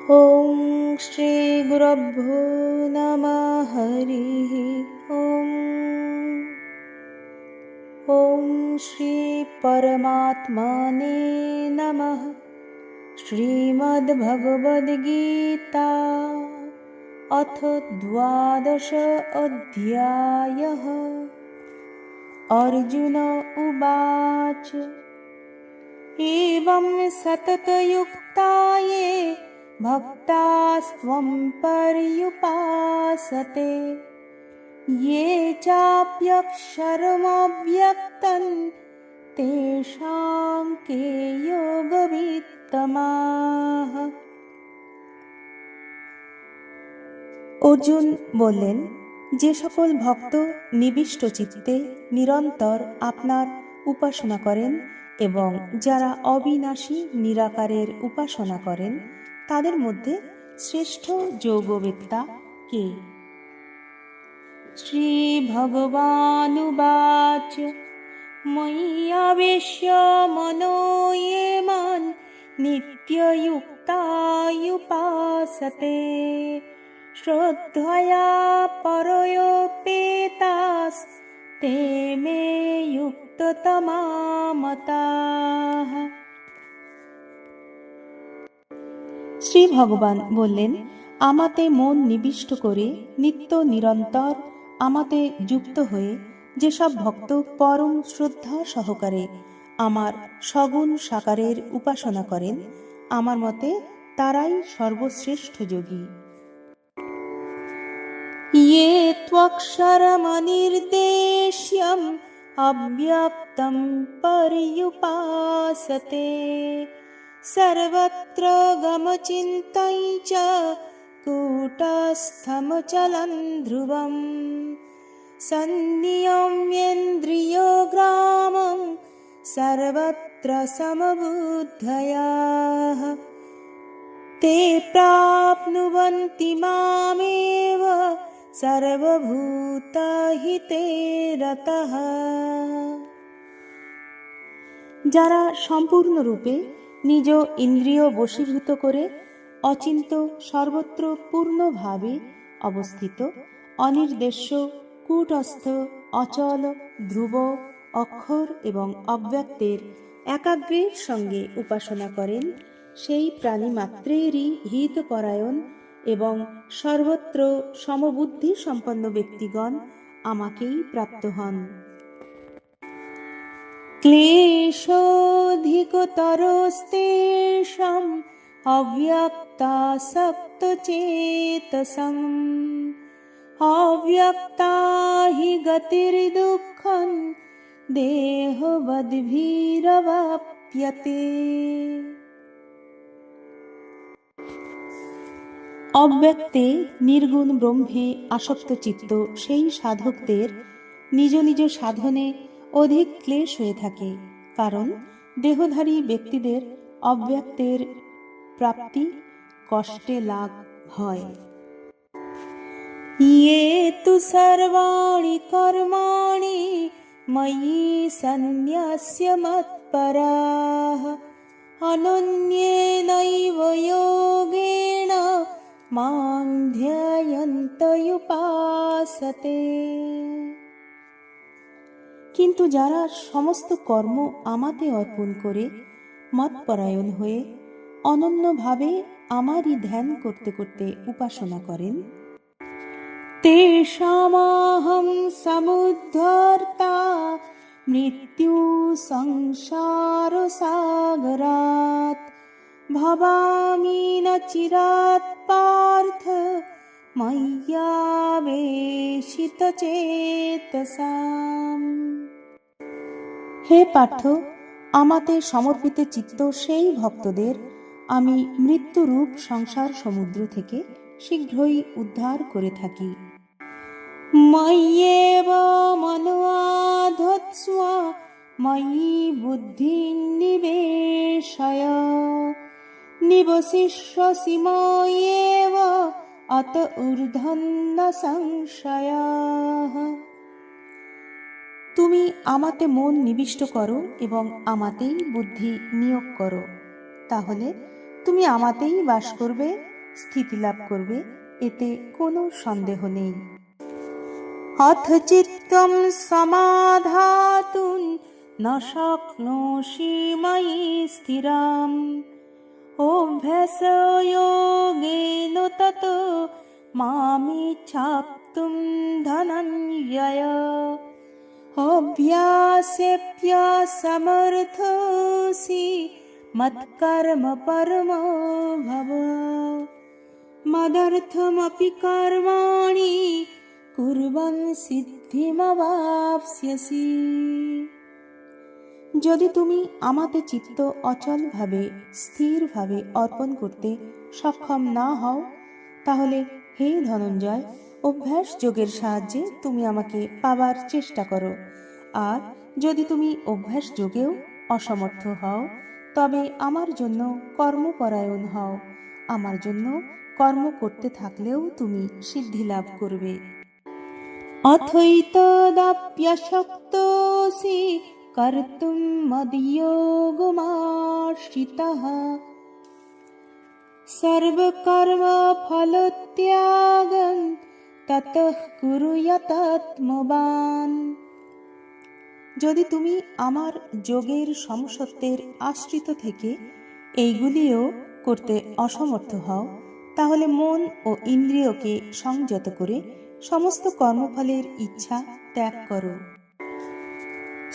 ॐ श्री गुरुभ्यो नमः हरिः ॐ श्री परमात्मने नमः। श्रीमद्भगवद्गीता अथ 12 अध्यायः। अर्जुन उवाच एवं सततयुक्ता ये भक्तास्त्वं पर्युपासते ये चाप्यक्षरमव्यक्तं तेषां के योगवित्तमाः। অর্জুন বললেন, যে সকল ভক্ত নিবিষ্ট চিত্তে নিরন্তর আপনার উপাসনা করেন এবং যারা অবিনাশী নিরাকারের উপাসনা করেন তাদের মধ্যে শ্রেষ্ঠ যোগবেত্তা কে? শ্রী ভগবানুবাচ ময়্যাবেশ্য মনো ये मां নিত্যয়ুক্তায়ুপাসতে শ্রদ্ধয়া পরয়োপেতাস ते मे युक्ततमा মতাঃ। শ্রী ভগবান বললেন, আমাতে মন নিবিষ্ট করে নিত্য নিরন্তর আমাতে যুক্ত হয়ে যেসব ভক্ত পরম শ্রদ্ধা সহকারে আমার সগুণ সাকারের উপাসনা করেন, আমার মতে তারাই সর্বশ্রেষ্ঠ যোগী। ये त्वक्षरमनिर्देश्यम् अव्यक्तं पर्युपासते सर्वत्र गमचिन्तं च कूटस्थमचलं ध्रुवं संनियम्येन्द्रियग्रामं सर्वत्र समबुद्धयः ते प्राप्नुवन्ति मामेव সর্বভূতহিতে রতঃ। যারা সম্পূর্ণরূপে নিজ ইন্দ্রিয় বশীভূত করে অচিন্ত সর্বত্র পূর্ণভাবে অবস্থিত অনির্দেশ্য কূটস্থ অচল ধ্রুব অক্ষর এবং অব্যক্তের একাগ্রের সঙ্গে উপাসনা করেন, সেই প্রাণী মাত্রেরই হিতপরায়ণ এবং সর্বত্র সমবুদ্ধি সম্পন্ন ব্যক্তিগণ আমাকেই প্রাপ্ত হন। ক্লেশোধিকতরস্তেষাং অব্যক্তাসক্তচেতসাং অব্যক্তা হি গতির্দুঃখং দেহবদ্ভিরবাপ্যতে। অব্যক্তে নির্গুণ ব্রহ্মে আসক্ত চিত্ত সেই সাধকদের নিজ নিজ সাধনে অধিক ক্লেশ হয়ে থাকে, কারণ দেহধারী ব্যক্তিদের অব্যক্তের প্রাপ্তি কষ্টে লাভ হয়। ये तु सर्वाणि कर्माणि मयि सन्न्यस्य मत्पराः अनन्येनैव योगेन मां ধ্যায়ন্ত উপাসতে। কিন্তু যারা সমস্ত কর্ম আমাতে অর্পণ করে মৎপরায়ণ হয়ে অনন্যভাবে আমারই ধ্যান করতে করতে উপাসনা করেন, তেষামহং সমুদ্ধর্তা মৃত্যু সংসার সাগরাৎ ভবামি ন চিরাৎ পার্থ ময়্যাবেশিতচেতসাম। হে পার্থ, আমাতে সমর্পিত চিত্ত সেই ভক্তদের আমি মৃত্যুরূপ সংসার সমুদ্র থেকে শীঘ্রই উদ্ধার করে থাকি। ময়্যেব মনোধৎস্ব ময়ি বুদ্ধিং নিবেশয় নিবশিষ্যসি ময়্যেব অত ঊর্ধ্বং ন সংশয়ঃ। তুমি আমাতে মন নিবিষ্ট করো এবং আমাতেই বুদ্ধি নিয়োগ করো, তাহলে তুমি আমাতেই বাস করবে স্থিতি লাভ করবে, এতে কোনো সন্দেহ নেই। অথ চিত্তম সমাধাতুন ন শক্নোষি ময়ি স্থিরাম অভ্যাসযোগেন ততো মামিচ্ছাপ্তুম ধনঞ্জয় অভ্যাসেऽপ্যসমর্থোऽসি মৎকর্ম পরমো ভব মদর্থমপি কর্মাণি কুর্বन् সিদ্ধিমবাপ্স্যসি। যদি তুমি আমাতে চিত্ত অচলভাবে স্থিরভাবে অর্পণ করতে সক্ষম না হও, তাহলে হে ধনঞ্জয়, অভ্যাস যোগের সাহায্যে তুমি আমাকে পাবার চেষ্টা করো। আর যদি তুমি অভ্যাস যোগেও অসমর্থ হও, তবে আমার জন্য কর্মপরায়ণ হও। আমার জন্য কর্ম করতে থাকলেও তুমি সিদ্ধি লাভ করবে। অথৈতদপ্যশক্তোऽসি কর্তুম মদ্যোগমাশ্রিতঃ সর্বকর্মফলত্যাগং ততঃ কুরু যথাত্মবান। যদি তুমি আমার যোগের সমসত্বের আশ্রিত থেকে এইগুলিও করতে অসমর্থ হও, তাহলে মন ও ইন্দ্রিয়কে সংযত করে সমস্ত কর্মফলের ইচ্ছা ত্যাগ করো।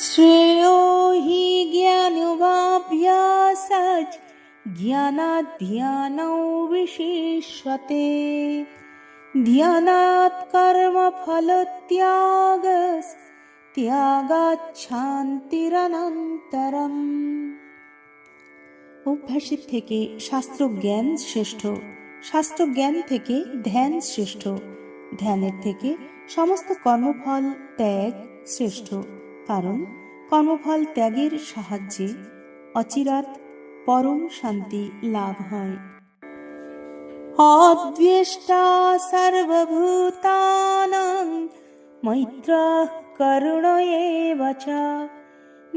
শ্রেয়ো হি জ্ঞানাভ্যাসাৎ জ্ঞানাৎ ধ্যানৌ বিশিষ্যতে ধ্যানাৎ কর্মফলত্যাগস্ ত্যাগাৎ শান্তিরনন্তরম। অভ্যাসের থেকে শাস্ত্র জ্ঞান শ্রেষ্ঠ, শাস্ত্র জ্ঞান থেকে ধ্যান শ্রেষ্ঠ, ধ্যানের থেকে সমস্ত কর্মফল ত্যাগ শ্রেষ্ঠ, কারণ কর্মফল ত্যাগের সাহায্যে অচিরাৎ পরম শান্তি লাভ হয়। অদ্বেষ্টা সর্বভূতানাং মৈত্রঃ করুণ এব চ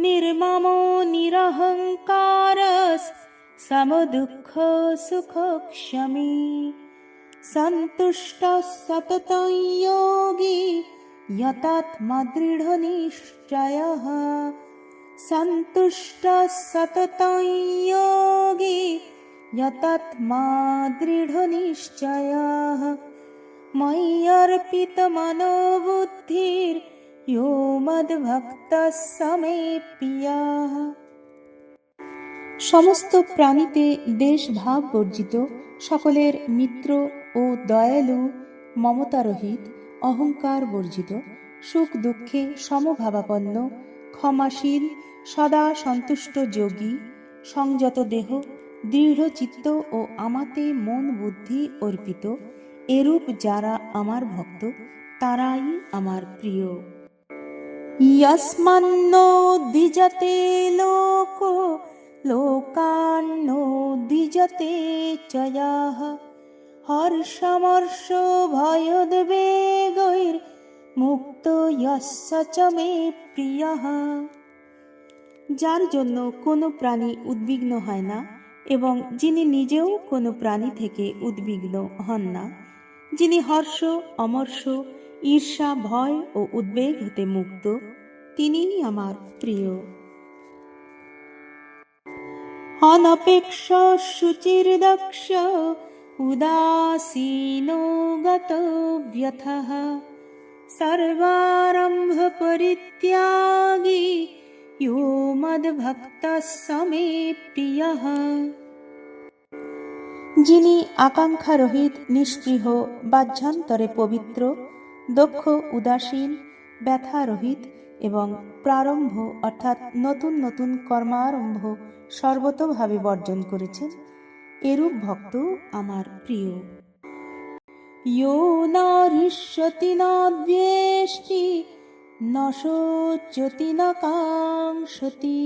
নির্মমো নিরহংকারঃ সমদুঃখ সুখক্ষমী সন্তুষ্টঃ সতतं যোগী যতাত্মা দৃঢ়নিশ্চয়ঃ সন্তুষ্টঃ সতतं যোগী যতাত্মা দৃঢ়নিশ্চয়ঃ ময়্যর্পিতমনো বুদ্ধির यो মদ্ভক্তঃ স মে প্রিয়ঃ। সমস্ত প্রাণীতে দেশ ভাব বর্জিত, সকলের মিত্র ও দয়ালু, মমতারহিত, অহংকার বর্জিত, সুখ দুঃখে সমভাবাপন্ন, ক্ষমাশীল, সদা সন্তুষ্ট যোগী, সংযত দেহ, দৃঢ় চিত্ত ও আমাতে মন বুদ্ধি অর্পিত, এরূপ যারা আমার ভক্ত, তারাই আমার প্রিয়। यस्मान्नो द्विजते लोको लोकान्नो द्विजते च यः हर्षमर्षो भयोद्वेगैर्मुक्तो यस्य च मे प्रियः। যার জন্য কোনো প্রাণী উদ্বিগ্ন হয় না এবং যিনি নিজেও কোনো প্রাণী থেকে উদ্বিগ্ন হন না, যিনি হর্ষ, অমর্ষ, ঈর্ষা, ভয় ও উদ্বেগ হতে মুক্ত, তিনিই আমার প্রিয়। অনপেক্ষ শুচির্দক্ষ উদাসীনো গতব্যথঃ সর্বারম্ভ পরিত্যাগী यो মদ্ভক্তঃ স মে প্রিয়ঃ। যিনি আকাঙ্ক্ষা রহিত, নিষ্পৃহ, বাহ্যান্তরে পবিত্র, দক্ষ, উদাসীন, ব্যথা রহিত এবং প্রারম্ভ অর্থাৎ নতুন নতুন কর্মারম্ভ সর্বতোভাবে বর্জন করেছেন, এরূপ ভক্ত আমার প্রিয়। यो न हृष्যতি ন দ্বেষ্টি ন শোচ্যতি ন কাঙ্ক্ষতি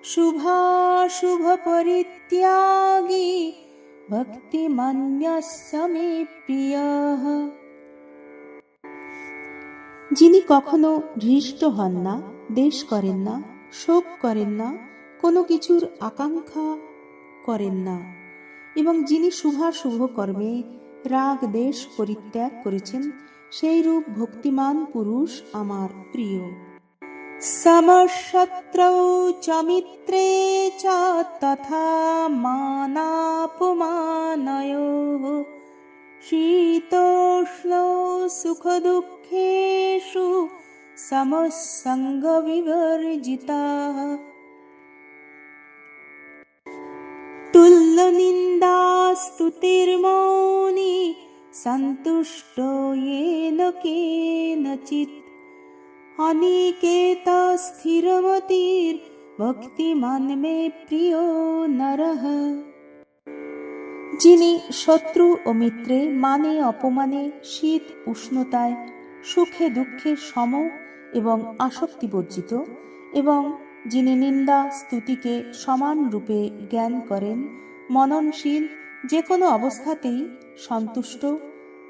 শুভাশুভ পরিত্যাগী ভক্তিমান্যঃ স মে প্রিয়ঃ। যিনি কখনো হৃষ্ট হন না, দ্বেষ করেন না, শোক করেন না, কোনো কিছুর আকাঙ্ক্ষা করেন না, এবং যিনি শুভাশুভ কর্মে রাগ দেশ পরিত্যাগ করেছেন, সেই রূপ ভক্তিমান পুরুষ আমার প্রিয়। সমশত্রৌ চ মিত্রে চ তথা মানাপমানয়োঃ শীতোষ্ণ সুখ দুঃখেষু সমসঙ্গ বিবর্জিতাঃ। তুল্য নিন্দা স্তুতির্মৌনি সন্তুষ্ট येन केनचित् অনিকেত স্থিরমতির ভক্তিমান মে প্রিয় নরঃ। যিনি শত্রু ও মিত্রে, মানে অপমানে, শীত উষ্ণতায়, সুখে দুঃখে সম এবং আসক্তি বর্জিত, এবং যিনি নিন্দা স্তুতিকে সমান রূপে জ্ঞান করেন, মননশীল, যে কোনো অবস্থাতেই সন্তুষ্ট,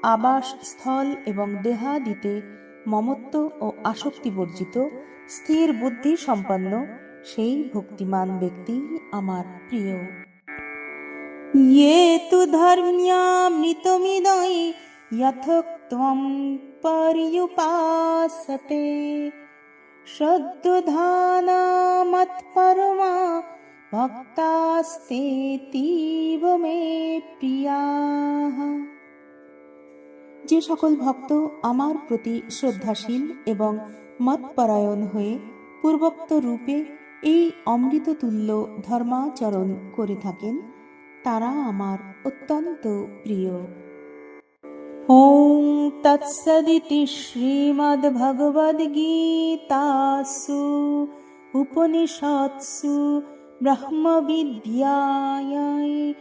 আবাস স্থল এবং দেহাদিতে মমত্ব ও আসক্তি বর্জিত, স্থির বুদ্ধি সম্পন্ন, সেই ভক্তিমান ব্যক্তি আমার প্রিয়। ये तु धर्म्यामৃতমিদং যথোক্তম पर्युपासते শ্রদ্ধধানা মৎপরমা ভক্তাস্তেতীব মে প্রিয়াঃ। যে সকল ভক্ত আমার প্রতি শ্রদ্ধাশীল এবং মতপরায়ণ হয়ে পূর্বোক্ত রূপে এই অমৃততুল্য ধর্মাচরণ করে থাকেন, তারা আমার অত্যন্ত প্রিয়। ওং তৎসদিতি শ্রীমদ্ভগবদ্গীতাসু উপনিষৎসু ব্রহ্মবিদ্যায়াং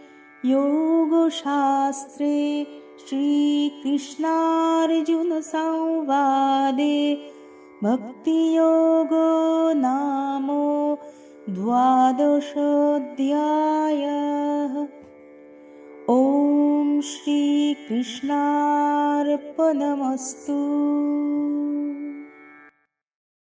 যোগশাস্ত্রে শ্রীকৃষ্ণার্জুন সংবাদে ভক্তিযোগো নাম দ্বাদশোऽধ্যায়ः। ওম শ্রীকৃষ্ণার্পণমস্তু।